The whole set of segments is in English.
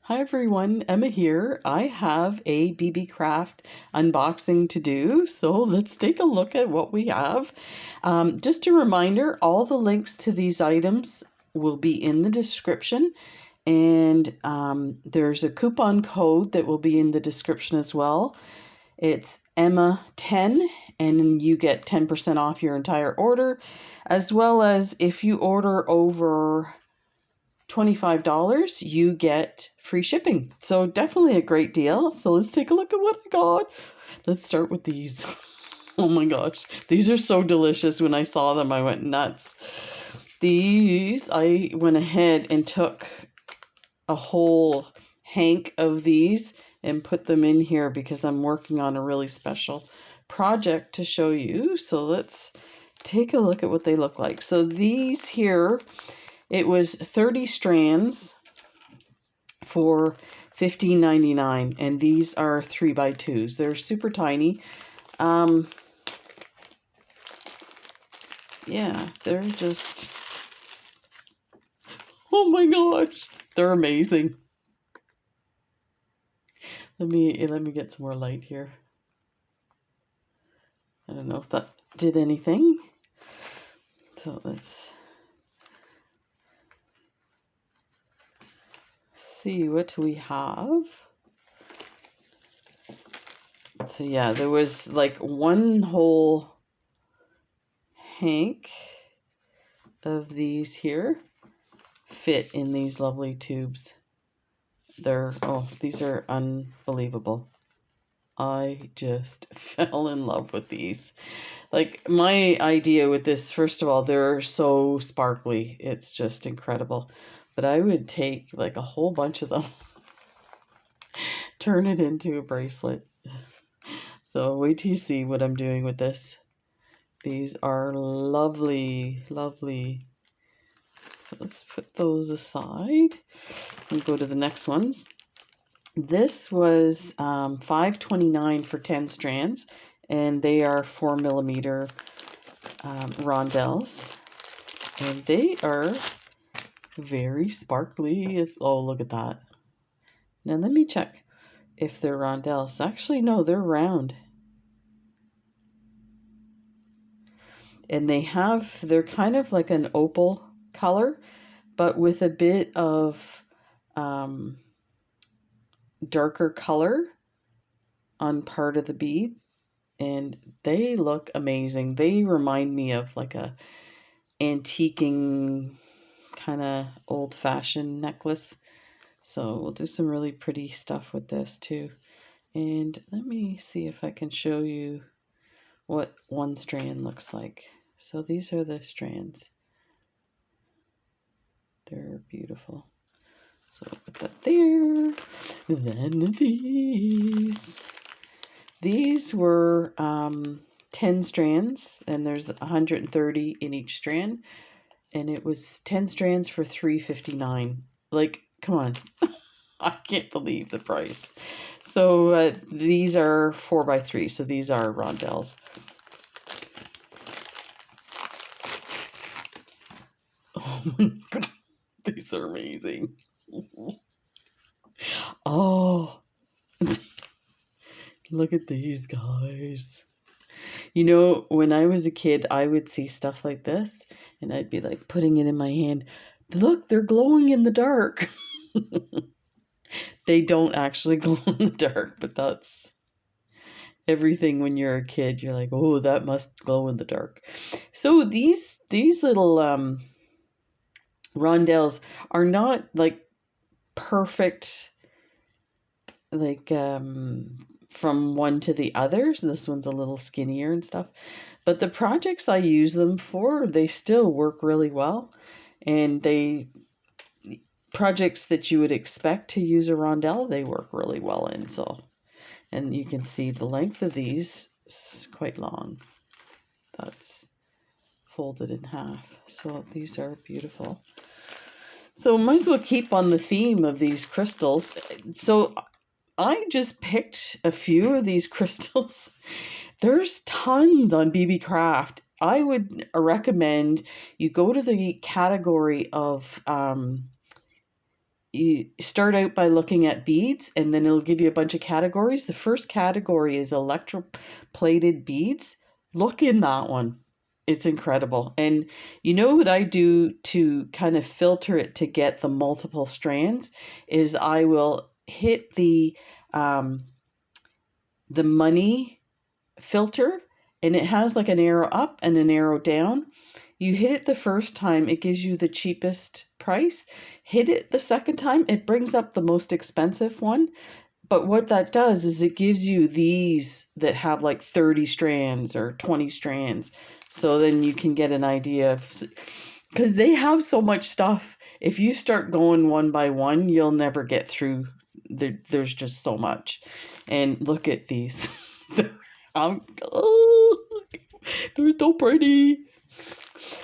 Hi everyone, Emma here. I have a Beebeecraft unboxing to do, so let's take a look at what we have. Just a reminder, all the links to these items will be in the description, and there's a coupon code that will be in the description as well. It's Emma10, and you get 10% off your entire order, as well as if you order over $25, you get free shipping. So definitely a great deal. So let's take a look at what I got. Let's start with these. Oh my gosh, these are so delicious. When I saw them, I went nuts. These, I went ahead and took a whole hank of these and put them in here because I'm working on a really special project to show you. So let's take a look at what they look like. So these here, it was 30 strands for $15.99, and these are 3x2s. They're super tiny. Yeah, they're just, oh my gosh, they're amazing. Let me get some more light here. I don't know if that did anything. So let's see what we have. So yeah, there was like one whole hank of these here fit in these lovely tubes. These are unbelievable. I just fell in love with these. Like, my idea with this, first of all, they're so sparkly. It's just incredible. But I would take like a whole bunch of them, turn it into a bracelet. So wait till you see what I'm doing with this. These are lovely, lovely. So let's put those aside and go to the next ones. This was $5.29 for 10 strands, and they are 4mm rondelles, and they are very sparkly. Oh, look at that. Now let me check if they're rondelles. Actually, no, they're round. And they're kind of like an opal color, but with a bit of darker color on part of the bead, and they look amazing. They remind me of like a antiquing kind of old-fashioned necklace. So we'll do some really pretty stuff with this too. And let me see if I can show you what one strand looks like. So these are the strands. They're beautiful. So I'll put that there. Then these were 10 strands, and there's 130 in each strand, and it was 10 strands for $3.59. Like, come on. I can't believe the price. So these are 4x3, so these are rondelles. Oh my god, these are amazing. Oh, look at these guys. You know, when I was a kid, I would see stuff like this, and I'd be like putting it in my hand. Look, they're glowing in the dark. They don't actually glow in the dark, but that's everything when you're a kid. You're like, oh, that must glow in the dark. So these little rondelles are not like perfect, like from one to the other. So this one's a little skinnier and stuff. But the projects I use them for, they still work really well. And projects that you would expect to use a rondelle, they work really well in. So, and you can see the length of these is quite long. That's folded in half. So these are beautiful. So might as well keep on the theme of these crystals. So I just picked a few of these crystals. There's tons on Beebeecraft. I would recommend you go to the category of you start out by looking at beads, and then it'll give you a bunch of categories. The first category is electroplated beads. Look in that one. It's incredible. And you know what I do to kind of filter it to get the multiple strands is I will hit the money filter, and it has like an arrow up and an arrow down. You hit it the first time, it gives you the cheapest price. Hit it the second time, it brings up the most expensive one. But what that does is it gives you these that have like 30 strands or 20 strands. So then you can get an idea of, because they have so much stuff. If you start going one by one, you'll never get through. There's just so much. And look at these. Oh, they're so pretty.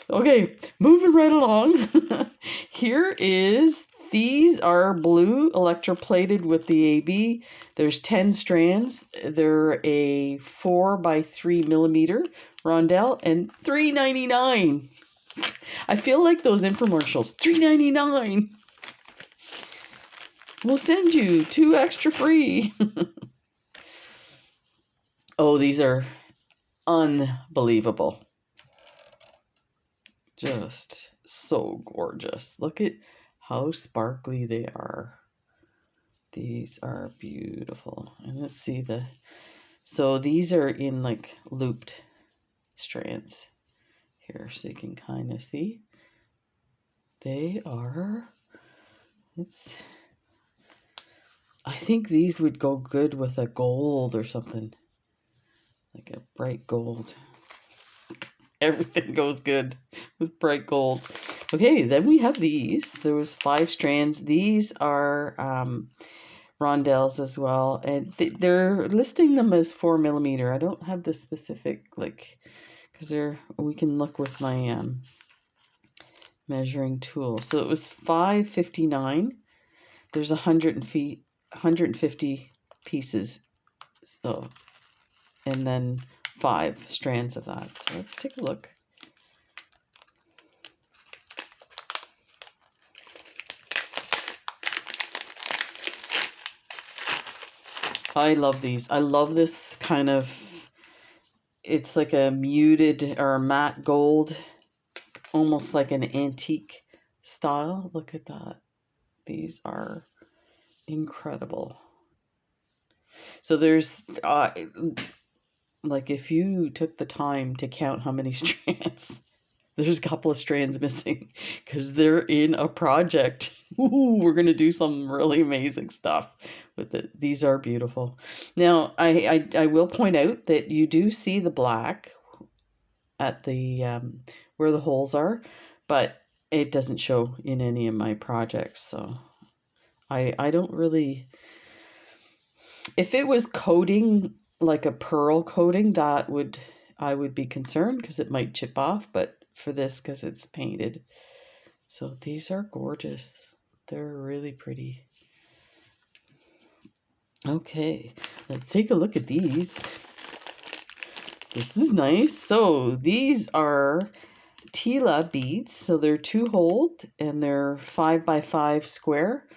Okay, moving right along. These are blue electroplated with the AB. There's 10 strands. They're a 4 by 3 millimeter Rondelle and $3.99. I feel like those infomercials. $3.99. We'll send you 2 extra free. Oh, these are unbelievable. Just so gorgeous. Look at how sparkly they are. These are beautiful. And let's see so these are in like looped strands here, so you can kind of see. They are, I think these would go good with a gold or something. Like a bright gold. Everything goes good with bright gold. Okay, then we have these. There was 5 strands. These are rondelles as well, and they're listing them as 4 millimeter. I don't have the specific, like, because we can look with my measuring tool. So it was $5.59. There's 150 pieces. So, and then 5 strands of that. So let's take a look. I love these. I love this kind of, it's like a muted or matte gold, almost like an antique style. Look at that. These are incredible. So there's, like if you took the time to count how many strands, there's a couple of strands missing because they're in a project. Ooh, we're going to do some really amazing stuff with it. These are beautiful. Now, I will point out that you do see the black at the where the holes are, but it doesn't show in any of my projects. So I don't really, if it was coating like a pearl coating, I would be concerned because it might chip off, but for this, because it's painted. So these are gorgeous. They're really pretty. Okay, let's take a look at these. This is nice. So these are Tila beads. So they're 2-holed and they're 5 by 5 square.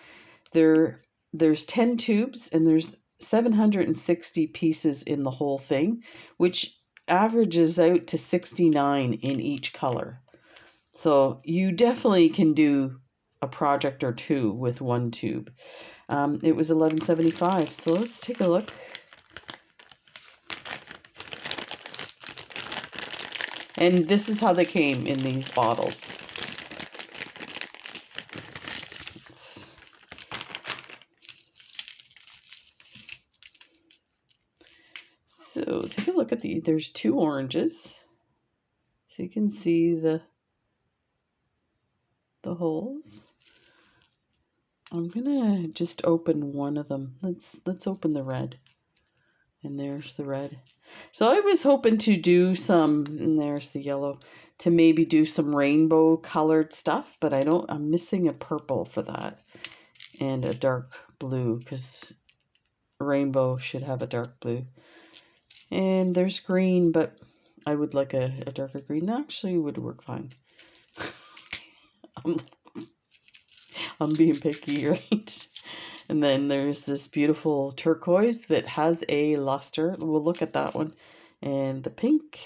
There's 10 tubes and there's 760 pieces in the whole thing, which averages out to 69 in each color. So you definitely can do a project or 2 with 1 tube. It was $11.75. So let's take a look. And this is how they came in these bottles. So take a look at there's 2 oranges. So you can see the holes. I'm gonna just open one of them. Let's open the red. And there's the red. So I was hoping to do some, and there's the yellow, to maybe do some rainbow colored stuff, but I'm missing a purple for that. And a dark blue, because rainbow should have a dark blue. And there's green, but I would like a darker green. Actually, would work fine. I'm being picky, right? And then there's this beautiful turquoise that has a luster. We'll look at that one. And the pink.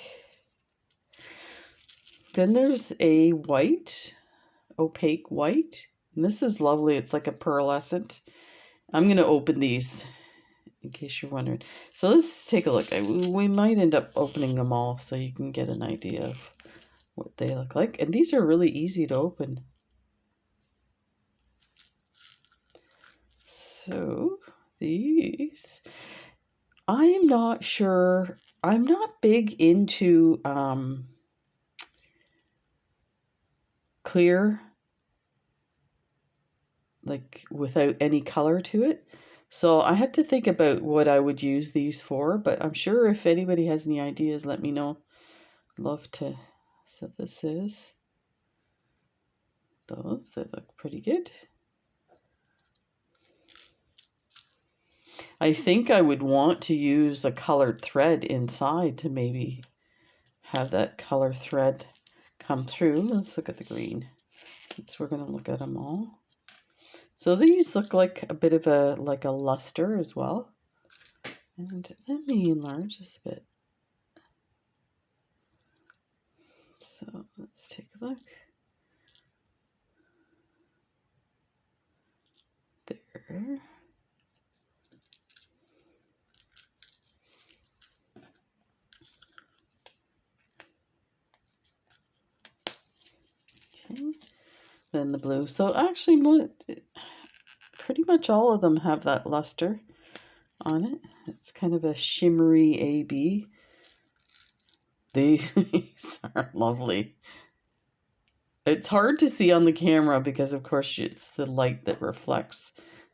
Then there's a white, opaque white. And this is lovely. It's like a pearlescent. I'm going to open these in case you're wondering. So let's take a look. We might end up opening them all so you can get an idea of what they look like. And these are really easy to open. So these, I'm not sure. I'm not big into clear, like without any color to it. So I had to think about what I would use these for, but I'm sure if anybody has any ideas, let me know. Love to. So this is those. They look pretty good. I think I would want to use a colored thread inside to maybe have that color thread come through. Let's look at the green. We're going to look at them all. So these look like a bit of a luster as well. And let me enlarge this a bit. So let's take a look. There. Okay. Then the blue. So actually, pretty much all of them have that luster on it. It's kind of a shimmery AB. These are lovely. It's hard to see on the camera because, of course, it's the light that reflects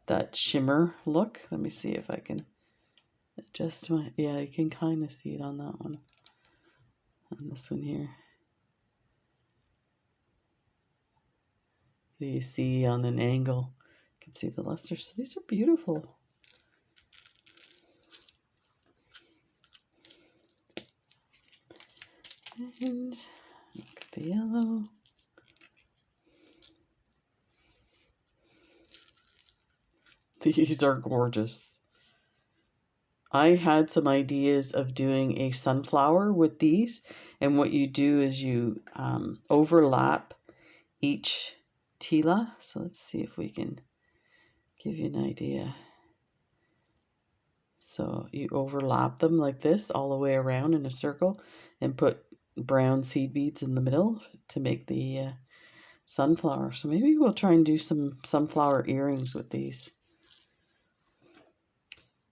that shimmer look. Let me see if I can adjust my... Yeah, you can kind of see it on that one. On this one here. So you see on an angle, you can see the luster. So these are beautiful. And look at the yellow. These are gorgeous. I had some ideas of doing a sunflower with these, and what you do is you overlap each Tila. So let's see if we can give you an idea. So you overlap them like this all the way around in a circle and put brown seed beads in the middle to make the sunflower. So maybe we'll try and do some sunflower earrings with these.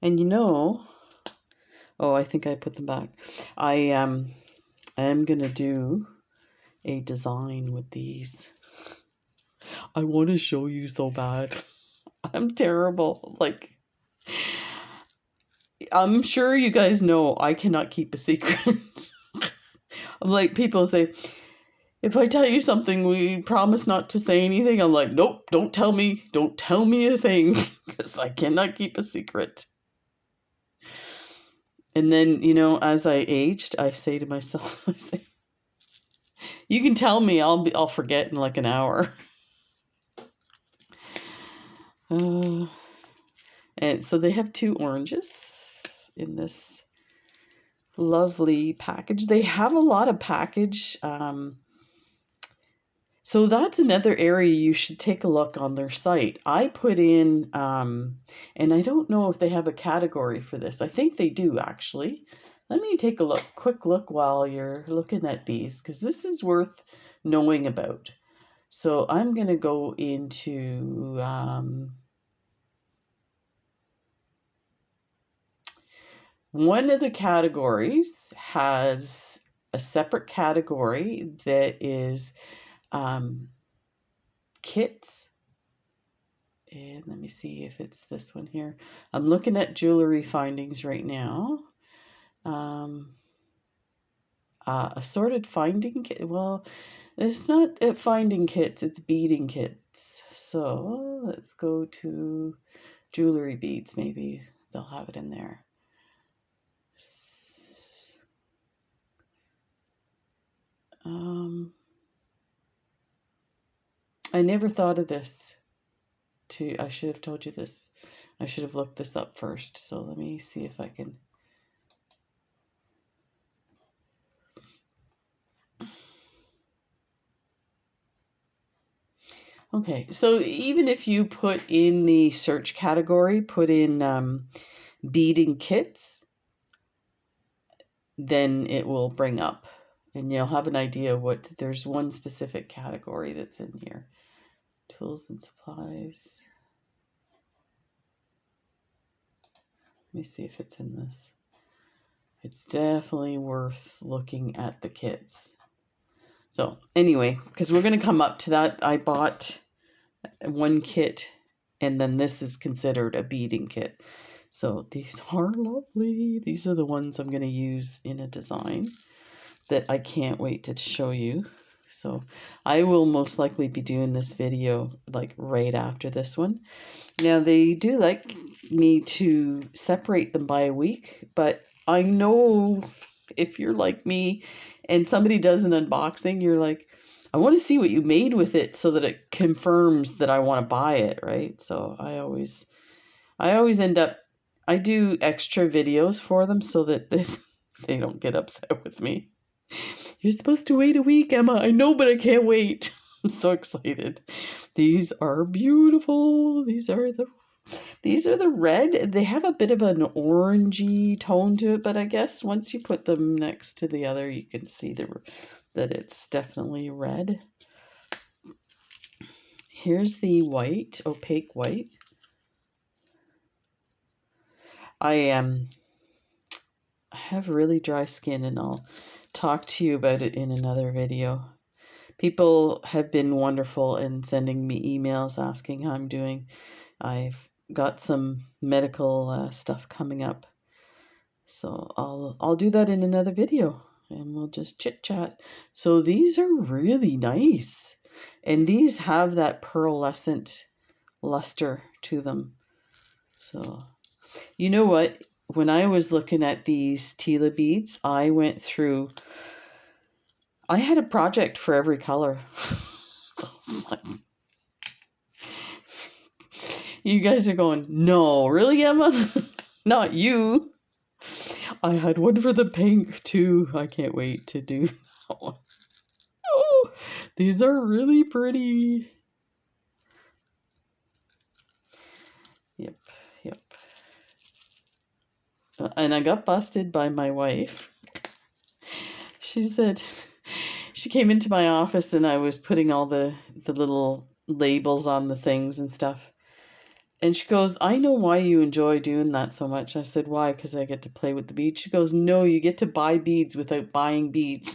And you know, oh, I think I put them back. I am gonna do a design with these. I want to show you so bad. I'm terrible. Like, I'm sure you guys know I cannot keep a secret. Like, people say, if I tell you something, we promise not to say anything. I'm like, nope, don't tell me a thing, because I cannot keep a secret. And then, you know, as I aged, I say to myself, I say, you can tell me, I'll forget in like an hour. And so they have 2 oranges in this lovely package. They have a lot of package. So that's another area you should take a look on their site. I put in, and I don't know if they have a category for this. I think they do, actually. Let me take a quick look while you're looking at these, because this is worth knowing about. So I'm going to go into one of the categories has a separate category that is kits. And let me see if it's this one here. I'm looking at jewelry findings right now. Assorted finding kit. Well, it's not finding kits, it's beading kits. So let's go to jewelry beads. Maybe they'll have it in there. I never thought of this. to, I should have told you this. I should have looked this up first. So let me see if I can. Okay, so even if you put in the search category, put in beading kits, then it will bring up and you'll have an idea what, there's one specific category that's in here. Tools and supplies. Let me see if it's in this. It's definitely worth looking at the kits. So anyway, because we're going to come up to that, I bought one kit and then this is considered a beading kit. So these are lovely. These are the ones I'm going to use in a design that I can't wait to show you. So I will most likely be doing this video like right after this one. Now they do like me to separate them by a week, but I know if you're like me and somebody does an unboxing, you're like, I want to see what you made with it so that it confirms that I want to buy it, right? So I always end up, I do extra videos for them so that they don't get upset with me. You're supposed to wait a week, Emma. I know, but I can't wait. I'm so excited. These are beautiful. These are the red. They have a bit of an orangey tone to it, but I guess once you put them next to the other, you can see that it's definitely red. Here's the white, opaque white. I have really dry skin, and I'll talk to you about it in another video. People have been wonderful in sending me emails asking how I'm doing. I've got some medical stuff coming up, so I'll do that in another video, and we'll just chit chat. So these are really nice, and these have that pearlescent luster to them. So you know what? When I was looking at these Tila beads, I had a project for every color. You guys are going, no, really, Emma? Not you. I had one for the pink too. I can't wait to do that one. Oh, these are really pretty. Yep. And I got busted by my wife. She said, she came into my office and I was putting all the little labels on the things and stuff. And she goes, I know why you enjoy doing that so much. I said, why? Because I get to play with the beads. She goes, no, you get to buy beads without buying beads.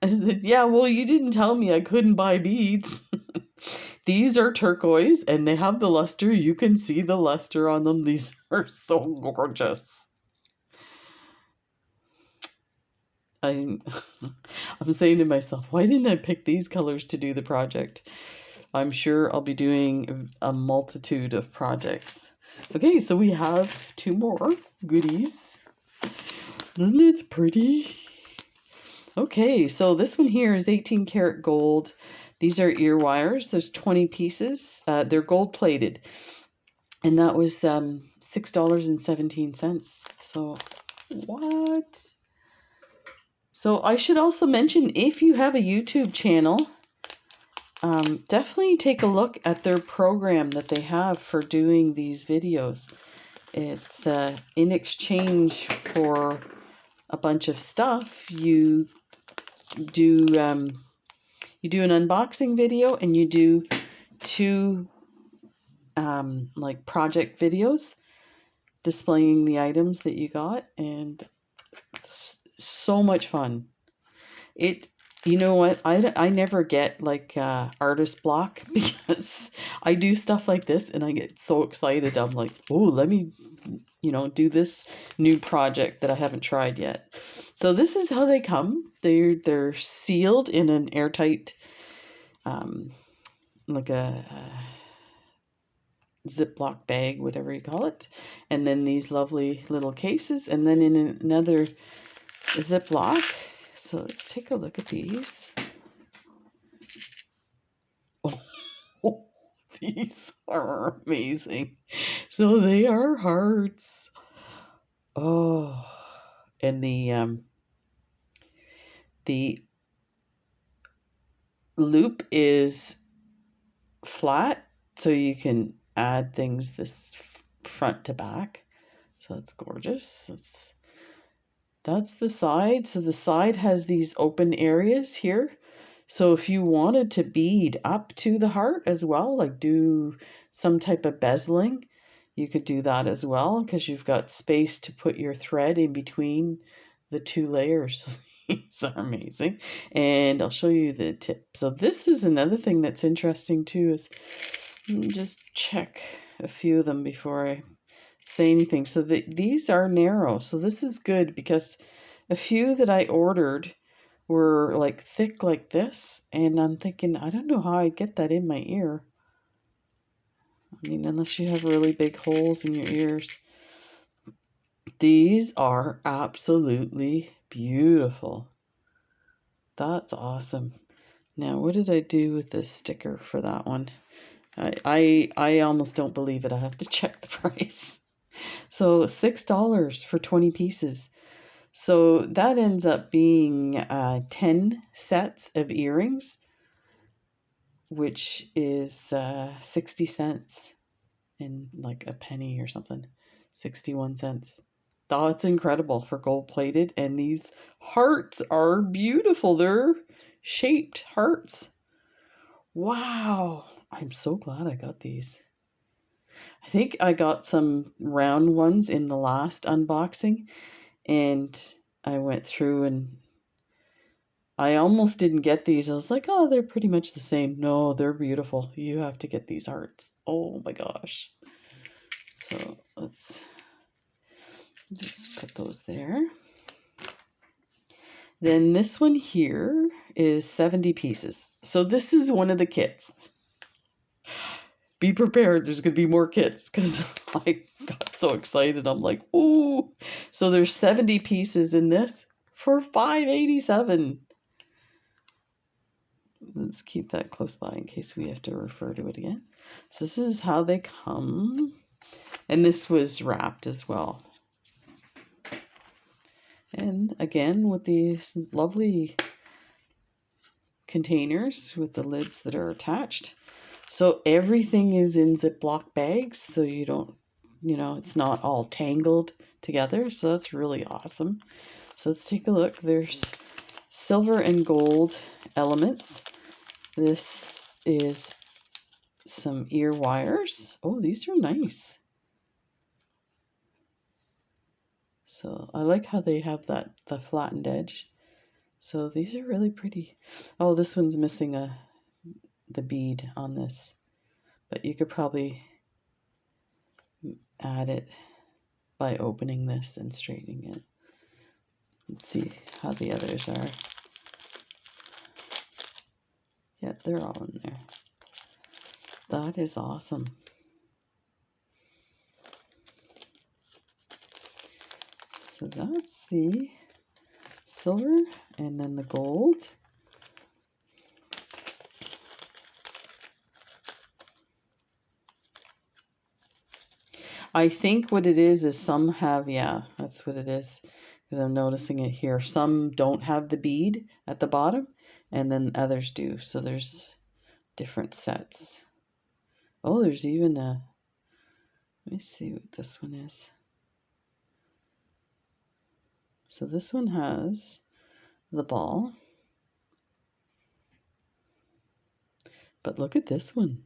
I said, yeah, well, you didn't tell me I couldn't buy beads. These are turquoise and they have the luster. You can see the luster on them. These are so gorgeous. I'm saying to myself, why didn't I pick these colors to do the project? I'm sure I'll be doing a multitude of projects. Okay, so we have two more goodies. Isn't it pretty? Okay, so this one here is 18 karat gold. These are ear wires. There's 20 pieces. They're gold plated. And that was $6.17. So, what? So I should also mention, if you have a YouTube channel, definitely take a look at their program that they have for doing these videos. It's in exchange for a bunch of stuff, you do an unboxing video and you do two like project videos displaying the items that you got, and so much fun. You know what, I never get like artist block because I do stuff like this and I get so excited. I'm like, oh, let me do this new project that I haven't tried yet. So this is how they come. They're sealed in an airtight like a Ziploc bag, whatever you call it, and then these lovely little cases, and then in another Ziploc. So let's take a look at these. Oh, These are amazing. So they are hearts. Oh, and the loop is flat, so you can add things this front to back. So that's gorgeous. That's the side. So the side has these open areas here. So if you wanted to bead up to the heart as well, like do some type of bezeling, you could do that as well because you've got space to put your thread in between the two layers. These are amazing. And I'll show you the tip. So this is another thing that's interesting too, is let me just check a few of them before I say anything. So these are narrow. So this is good because a few that I ordered were like thick like this, and I'm thinking, I don't know how I'd get that in my ear. I mean, unless you have really big holes in your ears. These are absolutely beautiful. That's awesome. Now, what did I do with this sticker for that one? I almost don't believe it. I have to check the price. So $6 for 20 pieces. So that ends up being 10 sets of earrings, which is 60 cents and like a penny or something. 61 cents. Oh, it's incredible for gold plated. And these hearts are beautiful. They're shaped hearts. Wow. I'm so glad I got these. I think I got some round ones in the last unboxing, and I went through and I almost didn't get these. I was like, oh, they're pretty much the same. No, they're beautiful. You have to get these hearts. Oh my gosh. So let's just put those there. Then this one here is 70 pieces. So this is one of the kits. Be prepared, there's going to be more kits because I got so excited. I'm like, ooh. So there's 70 pieces in this for $5.87. Let's keep that close by in case we have to refer to it again. So this is how they come. And this was wrapped as well. And again, with these lovely containers with the lids that are attached. So everything is in Ziploc bags, so you don't, it's not all tangled together. So that's really awesome. So let's take a look. There's silver and gold elements. This is some ear wires. Oh, these are nice. So I like how they have the flattened edge. So these are really pretty. Oh, this one's missing the bead on this, but you could probably add it by opening this and straightening it. Let's see how the others are. Yep, they're all in there. That is awesome. So that's the silver and then the gold. I think what it is some have, yeah, that's what it is. Because I'm noticing it here. Some don't have the bead at the bottom, and then others do. So there's different sets. Oh, there's even a, let me see what this one is. So this one has the ball. But look at this one.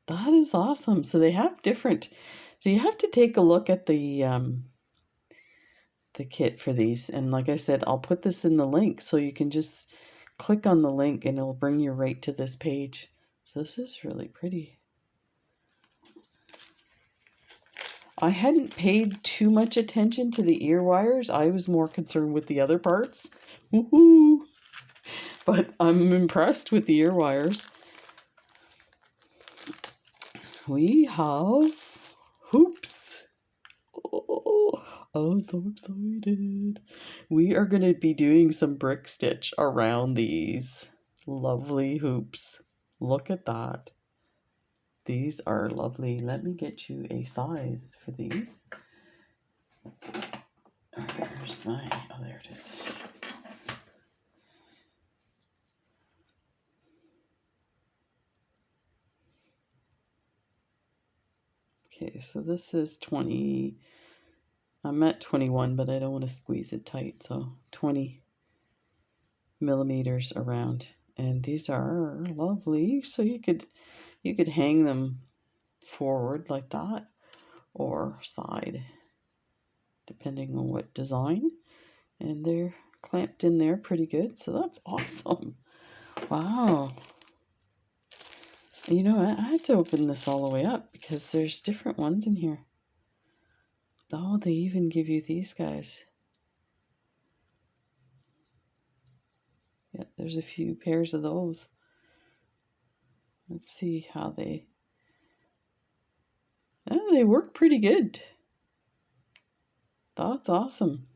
That is awesome. So they have different, so you have to take a look at the kit for these. And like I said, I'll put this in the link so you can just click on the link and it'll bring you right to this page. So this is really pretty. I hadn't paid too much attention to the ear wires. I was more concerned with the other parts. Woohoo! But I'm impressed with the ear wires. We have hoops. Oh, I'm so excited. We are going to be doing some brick stitch around these lovely hoops. Look at that. These are lovely. Let me get you a size for these. Where's my, oh, there it is. Okay, so this is 20, I'm at 21, but I don't want to squeeze it tight, so 20 millimeters around. And these are lovely, so you could hang them forward like that, or side, depending on what design. And they're clamped in there pretty good, so that's awesome. Wow. You know, I had to open this all the way up because there's different ones in here. Oh, they even give you these guys. Yeah, there's a few pairs of those. Let's see how they... Oh, they work pretty good. That's awesome.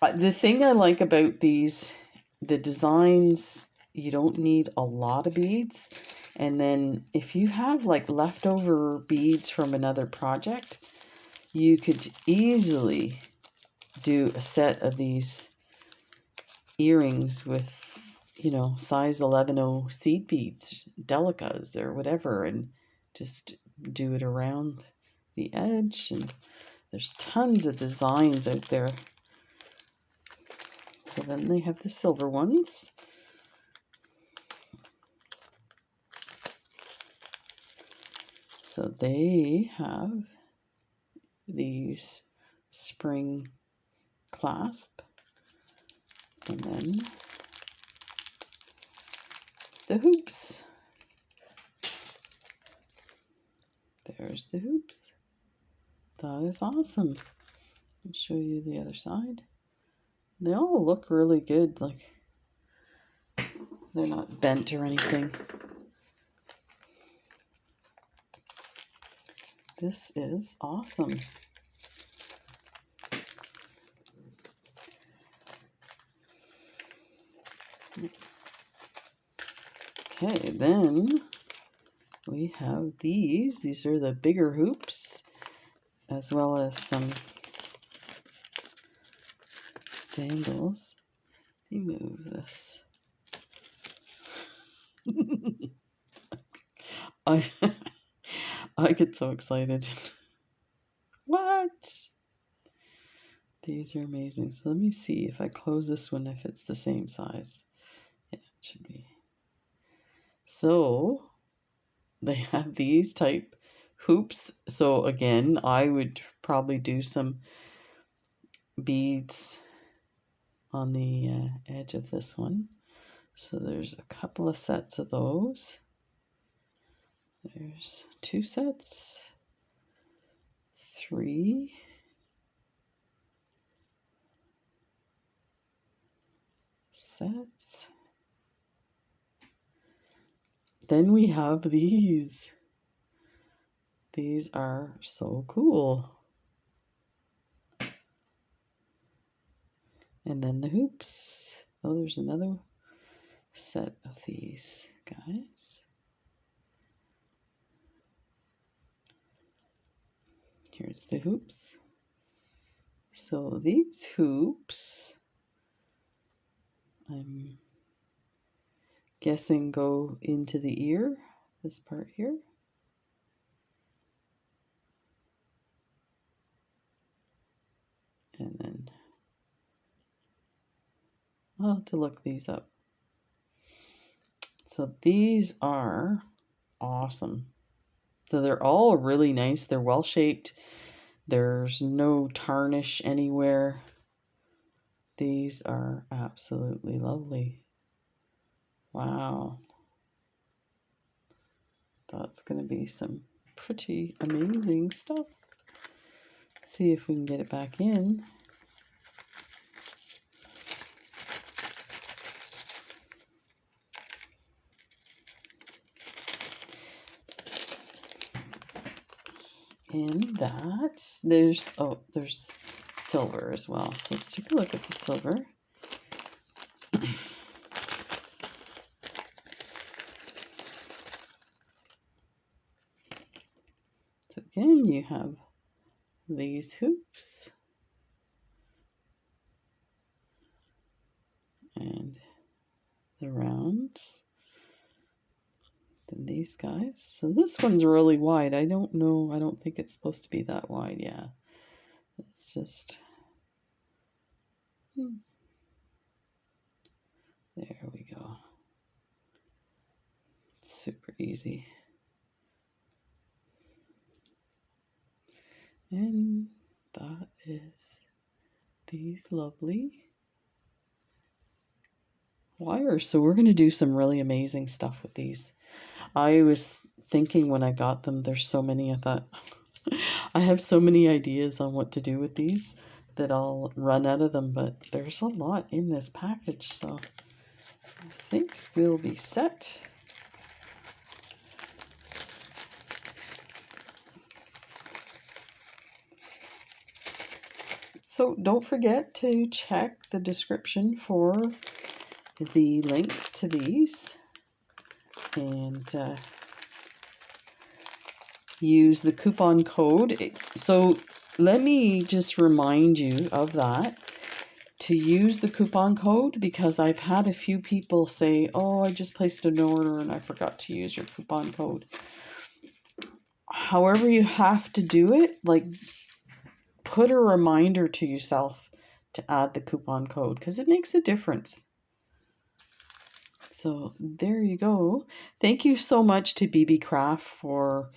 The thing I like about these, the designs, you don't need a lot of beads. And then if you have like leftover beads from another project, you could easily do a set of these earrings with, you know, size 11 seed beads, delicas or whatever, and just do it around the edge. And there's tons of designs out there. So then they have the silver ones. So they have these spring clasp, and then the hoops. There's the hoops. That is awesome. I'll show you the other side. They all look really good, like they're not bent or anything. This is awesome. Okay, then we have these. These are the bigger hoops, as well as some dangles. Let me move this. I get so excited. What? These are amazing. So let me see if I close this one, if it's the same size. Yeah, it should be. So they have these type hoops. So again, I would probably do some beads on the edge of this one. So there's a couple of sets of those. There's 2 sets, 3, sets. Then we have these. These are so cool. And then the hoops. Oh, there's another set of these guys. Here's the hoops. So these hoops, I'm guessing, go into the ear, this part here. And then I'll have to look these up. So these are awesome. So they're all really nice. They're well shaped. There's no tarnish anywhere. These are absolutely lovely. Wow. That's going to be some pretty amazing stuff. Let's see if we can get it back in. In that, there's silver as well. So let's take a look at the silver. So again, you have these hoops and the rounds. Then these guys. So this one's really wide. I don't know. I don't think it's supposed to be that wide. Yeah. It's just... There we go. Super easy. And that is these lovely wires. So we're going to do some really amazing stuff with these. I was thinking when I got them, there's so many, I thought, I have so many ideas on what to do with these that I'll run out of them, but there's a lot in this package, so I think we'll be set. So don't forget to check the description for the links to these, and use the coupon code. So let me just remind you of that, to use the coupon code, because I've had a few people say, oh, I just placed an order and I forgot to use your coupon code. However you have to do it, like, put a reminder to yourself to add the coupon code, because it makes a difference. So there you go. Thank you so much to Beebeecraft for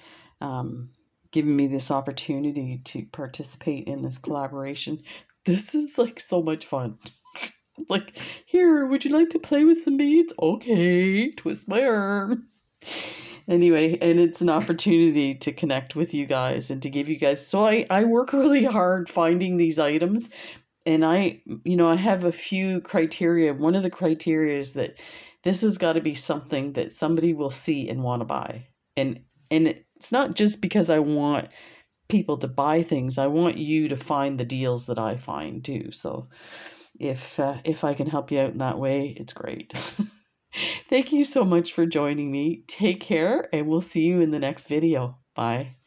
giving me this opportunity to participate in this collaboration. This is like so much fun. Like, here, would you like to play with some beads? Okay, twist my arm. Anyway, and it's an opportunity to connect with you guys and to give you guys, so I work really hard finding these items, and I have a few criteria. One of the criteria is that this has got to be something that somebody will see and want to buy. And it's not just because I want people to buy things. I want you to find the deals that I find too. So if I can help you out in that way, it's great. Thank you so much for joining me. Take care, and we'll see you in the next video. Bye.